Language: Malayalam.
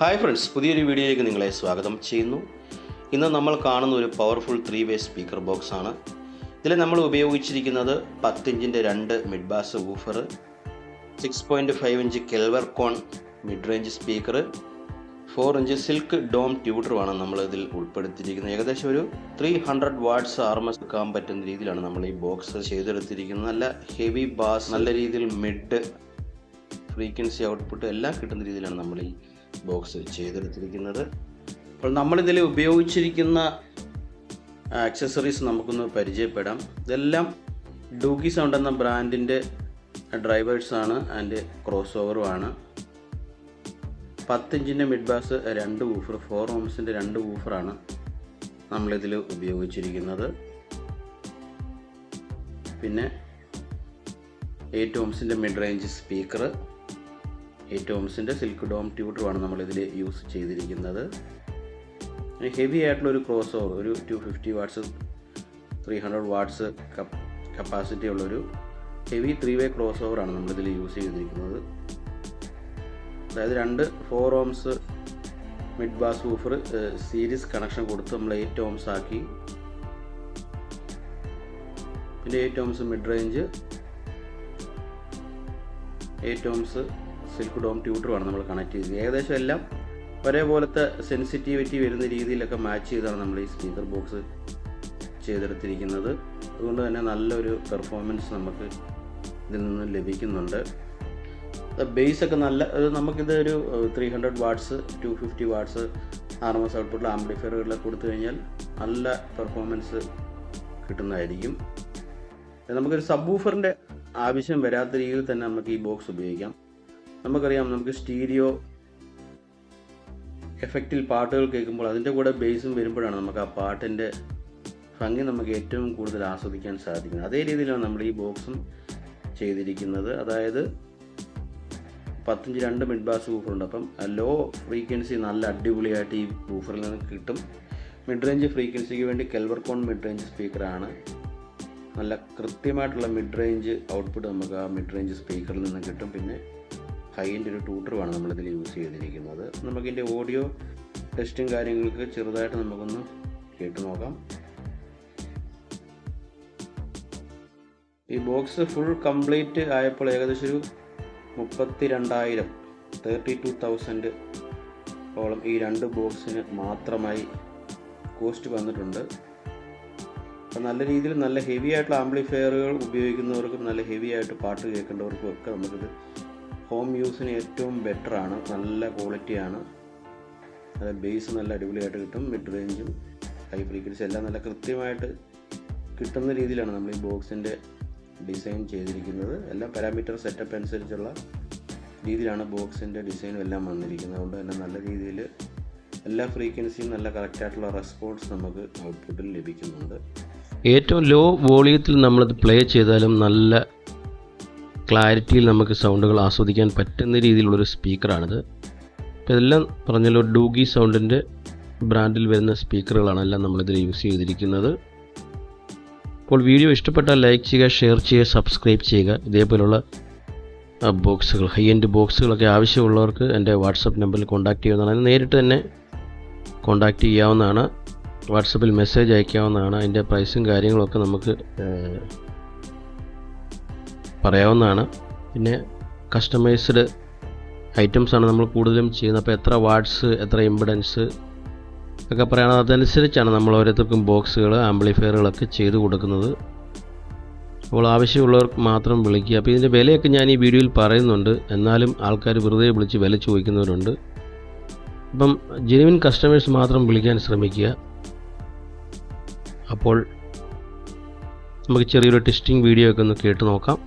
ഹായ് ഫ്രണ്ട്സ്, പുതിയൊരു വീഡിയോയിലേക്ക് നിങ്ങളെ സ്വാഗതം ചെയ്യുന്നു. ഇന്ന് നമ്മൾ കാണുന്ന ഒരു പവർഫുൾ 3-വേ സ്പീക്കർ ബോക്സ് ആണ്. ഇതിൽ നമ്മൾ ഉപയോഗിച്ചിരിക്കുന്നത് 10 ഇഞ്ചിൻ്റെ 2 mid bass woofer, 6.5 inch Kevlar cone mid range speaker, 4 inch silk dome ട്യൂട്ടറുമാണ് നമ്മൾ ഇതിൽ ഉൾപ്പെടുത്തിയിരിക്കുന്നത്. ഏകദേശം ഒരു 300 വാട്ട്സ് RMS എടുക്കാൻ പറ്റുന്ന രീതിയിലാണ് നമ്മൾ ഈ ബോക്സ് ചെയ്തെടുത്തിരിക്കുന്നത്. നല്ല ഹെവി ബാസ്, നല്ല രീതിയിൽ മിഡ് ഫ്രീക്വൻസി ഔട്ട്പുട്ട് എല്ലാം കിട്ടുന്ന രീതിയിലാണ് നമ്മൾ ഈ ബോക്സ് ചെയ്തെടുത്തിരിക്കുന്നത്. അപ്പോൾ നമ്മളിതിൽ ഉപയോഗിച്ചിരിക്കുന്ന ആക്സസറീസ് നമുക്കൊന്ന് പരിചയപ്പെടാം. ഇതെല്ലാം ഡൂഗി സൗണ്ട് എന്ന ബ്രാൻഡിൻ്റെ ഡ്രൈവേഴ്സാണ് ആൻഡ് ക്രോസ് ഓവറുമാണ്. 10 ഇഞ്ചിൻ്റെ മിഡ് ബാസ് 2 വൂഫർ, 4 ohmസിൻ്റെ 2 വൂഫറാണ് നമ്മളിതിൽ ഉപയോഗിച്ചിരിക്കുന്നത്. പിന്നെ 8 ohmസിൻ്റെ മിഡ് റേഞ്ച് സ്പീക്കർ, 8 ohmസിൻ്റെ സിൽക്ക് ഡോം ട്യൂട്ടറുമാണ് നമ്മളിതിൽ യൂസ് ചെയ്തിരിക്കുന്നത്. ഹെവി ആയിട്ടുള്ളൊരു ക്രോസ് ഓവർ, ഒരു 250 വാട്ട്സ് 300 വാട്ട്സ് കപ്പാസിറ്റി ഉള്ളൊരു ഹെവി 3-വേ ക്രോസ് ഓവറാണ് നമ്മളിതിൽ യൂസ് ചെയ്തിരിക്കുന്നത്. അതായത് 2 4 ohms mid bass woofer series connection കൊടുത്ത് നമ്മൾ 8 ohms ആക്കി. പിന്നെ 8 ohms mid range, 8 ohms silk dome ട്യൂട്ടറുമാണ് നമ്മൾ കണക്ട് ചെയ്തത്. ഏകദേശം എല്ലാം ഒരേപോലത്തെ സെൻസിറ്റിവിറ്റി വരുന്ന രീതിയിലൊക്കെ മാച്ച് ചെയ്താണ് നമ്മൾ ഈ സ്പീക്കർ ബോക്സ് ചെയ്തെടുത്തിരിക്കുന്നത്. അതുകൊണ്ട് തന്നെ നല്ലൊരു പെർഫോമൻസ് നമുക്ക് ഇതിൽ നിന്ന് ലഭിക്കുന്നുണ്ട്. ബേസൊക്കെ നല്ല, നമുക്കിത് ഒരു 300 വാട്ട്സ് 250 വാട്ട്സ് RMS ഔട്ട്പുട്ടിൽ ആംപ്ലിഫയറുകളിലൊക്കെ കൊടുത്തു കഴിഞ്ഞാൽ നല്ല പെർഫോമൻസ് കിട്ടുന്നതായിരിക്കും. നമുക്കൊരു സബ് വൂഫറിൻ്റെ ആവശ്യം വരാത്ത രീതിയിൽ തന്നെ നമുക്ക് ഈ ബോക്സ് ഉപയോഗിക്കാം. നമുക്കറിയാം, നമുക്ക് സ്റ്റീരിയോ എഫക്റ്റിൽ പാട്ടുകൾ കേൾക്കുമ്പോൾ അതിൻ്റെ കൂടെ ബേസും വരുമ്പോഴാണ് നമുക്ക് ആ പാട്ടിൻ്റെ ഭംഗി നമുക്ക് ഏറ്റവും കൂടുതൽ ആസ്വദിക്കാൻ സാധിക്കുന്നത്. അതേ രീതിയിലാണ് നമ്മൾ ഈ ബോക്സും ചെയ്തിരിക്കുന്നത്. അതായത് 10 ഇഞ്ച് 2 മിഡ് ബാസ് വൂഫറുണ്ട്. അപ്പം ലോ ഫ്രീക്വൻസി നല്ല അടിപൊളിയായിട്ട് ഈ വൂഫറിൽ നിന്ന് കിട്ടും. മിഡ് റേഞ്ച് ഫ്രീക്വൻസിക്ക് വേണ്ടി കെൽവർകോൺ മിഡ് റേഞ്ച് സ്പീക്കറാണ്. നല്ല കൃത്യമായിട്ടുള്ള മിഡ് റേഞ്ച് ഔട്ട്പുട്ട് നമുക്ക് ആ മിഡ് റേഞ്ച് സ്പീക്കറിൽ നിന്ന് കിട്ടും. പിന്നെ ഹൈൻ്റെ ഒരു ട്യൂട്ടറുമാണ് നമ്മളിതിൽ യൂസ് ചെയ്തിരിക്കുന്നത്. നമുക്കിതിൻ്റെ ഓഡിയോ ടെസ്റ്റും കാര്യങ്ങൾക്ക് ചെറുതായിട്ട് നമുക്കൊന്ന് കേട്ട് നോക്കാം. ഈ ബോക്സ് ഫുൾ കംപ്ലീറ്റ് ആയപ്പോൾ ഏകദേശം ഒരു 32,000 ഓളം ഈ 2 ബോക്സിന് മാത്രമായി കോസ്റ്റ് വന്നിട്ടുണ്ട്. അപ്പം നല്ല രീതിയിൽ നല്ല ഹെവി ആയിട്ടുള്ള ആംപ്ലിഫയറുകൾ ഉപയോഗിക്കുന്നവർക്കും നല്ല ഹെവി ആയിട്ട് പാട്ട് കേൾക്കേണ്ടവർക്കും ഒക്കെ നമുക്കിത് ഹോം യൂസിന് ഏറ്റവും ബെറ്ററാണ്. നല്ല ക്വാളിറ്റിയാണ്. അത് ബേസ് നല്ല അടിപൊളിയായിട്ട് കിട്ടും. മിഡ് റേഞ്ചും ഹൈ ഫ്രീക്വൻസി എല്ലാം നല്ല കൃത്യമായിട്ട് കിട്ടുന്ന രീതിയിലാണ് നമ്മൾ ഈ ബോക്സിൻ്റെ ഡിസൈൻ ചെയ്തിരിക്കുന്നത്. എല്ലാം പാരാമീറ്റർ സെറ്റപ്പ് അനുസരിച്ചുള്ള രീതിയിലാണ് ബോക്സിൻ്റെ ഡിസൈനും എല്ലാം വന്നിരിക്കുന്നത്. അതുകൊണ്ട് തന്നെ നല്ല രീതിയിൽ എല്ലാ ഫ്രീക്വൻസിയും നല്ല കറക്റ്റായിട്ടുള്ള റെസ്പോൺസ് നമുക്ക് ഔട്ട്പുട്ടിൽ ലഭിക്കുന്നുണ്ട്. ഏറ്റവും ലോ വോളിയത്തിൽ നമ്മളത് പ്ലേ ചെയ്താലും നല്ല ക്ലാരിറ്റിയിൽ നമുക്ക് സൗണ്ടുകൾ ആസ്വദിക്കാൻ പറ്റുന്ന രീതിയിലുള്ളൊരു സ്പീക്കറാണിത്. അപ്പോൾ ഇതെല്ലാം പറഞ്ഞല്ലോ ഡൂഗി സൗണ്ടിൻ്റെ ബ്രാൻഡിൽ വരുന്ന സ്പീക്കറുകളാണ് എല്ലാം നമ്മളിതിൽ യൂസ് ചെയ്തിരിക്കുന്നത്. അപ്പോൾ വീഡിയോ ഇഷ്ടപ്പെട്ടാൽ ലൈക്ക് ചെയ്യുക, ഷെയർ ചെയ്യുക, സബ്സ്ക്രൈബ് ചെയ്യുക. ഇതേപോലുള്ള ബോക്സുകൾ, ഹൈ എൻഡ് ബോക്സുകളൊക്കെ ആവശ്യമുള്ളവർക്ക് എൻ്റെ വാട്സപ്പ് നമ്പറിൽ കോൺടാക്റ്റ് ചെയ്യാവുന്നതാണ്. അതിന് നേരിട്ട് തന്നെ കോൺടാക്റ്റ് ചെയ്യാവുന്നതാണ്. വാട്സപ്പിൽ മെസ്സേജ് അയക്കാവുന്നതാണ്. അതിൻ്റെ പ്രൈസും കാര്യങ്ങളൊക്കെ നമുക്ക് പറയാവുന്നതാണ്. പിന്നെ കസ്റ്റമൈസ്ഡ് ഐറ്റംസാണ് നമ്മൾ കൂടുതലും ചെയ്യുന്നത്. അപ്പോൾ എത്ര വാട്ട്സ്, എത്ര ഇമ്പിഡൻസ് ഒക്കെ പറയുന്നത് അതനുസരിച്ചാണ് നമ്മൾ ഓരോരുത്തർക്കും ബോക്സുകൾ, ആംപ്ലിഫയറുകളൊക്കെ ചെയ്ത് കൊടുക്കുന്നത്. അപ്പോൾ ആവശ്യമുള്ളവർക്ക് മാത്രം വിളിക്കുക. അപ്പോൾ ഇതിൻ്റെ വിലയൊക്കെ ഞാൻ ഈ വീഡിയോയിൽ പറയുന്നുണ്ട്. എന്നാലും ആൾക്കാർ വെറുതെ വിളിച്ച് വില ചോദിക്കുന്നവരുണ്ട്. അപ്പം ജെനുവിൻ കസ്റ്റമേഴ്സ് മാത്രം വിളിക്കാൻ ശ്രമിക്കുക. അപ്പോൾ നമുക്ക് ചെറിയൊരു ടെസ്റ്റിംഗ് വീഡിയോ ഒക്കെ ഒന്ന് കേട്ട് നോക്കാം.